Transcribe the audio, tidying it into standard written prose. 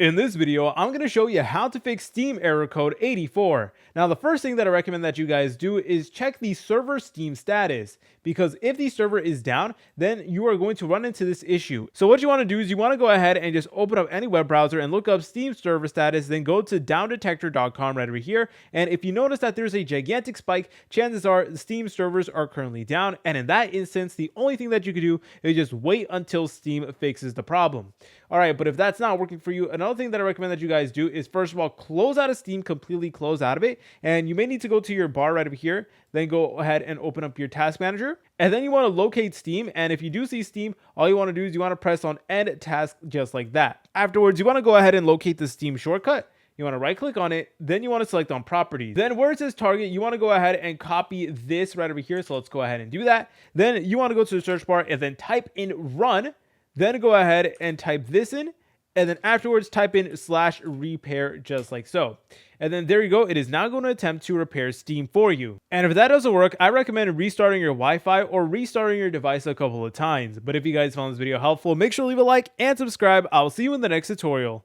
In this video, I'm going to show you how to fix Steam error code 84. Now, the first thing that I recommend that you guys do is check the server Steam status, because if the server is down, then you are going to run into this issue. So what you want to do is you want to go ahead and just open up any web browser and look up Steam server status, then go to downdetector.com right over here. And if you notice that there's a gigantic spike, chances are the Steam servers are currently down. And in that instance, the only thing that you can do is just wait until Steam fixes the problem. All right, but if that's not working for you, another thing that I recommend that you guys do is, first of all, close out of Steam, completely close out of it. And you may need to go to your bar right over here, then go ahead and open up your task manager. And then you want to locate Steam. And if you do see Steam, all you want to do is you want to press on end task just like that. Afterwards, you want to go ahead and locate the Steam shortcut. You want to right click on it, then you want to select on properties. Then where it says target, you want to go ahead and copy this right over here. So let's go ahead and do that. Then you want to go to the search bar and then type in run. Then go ahead and type this in, and then afterwards type in /repair just like so. And then there you go. It is now going to attempt to repair Steam for you. And if that doesn't work, I recommend restarting your Wi-Fi or restarting your device a couple of times. But if you guys found this video helpful, make sure to leave a like and subscribe. I'll see you in the next tutorial.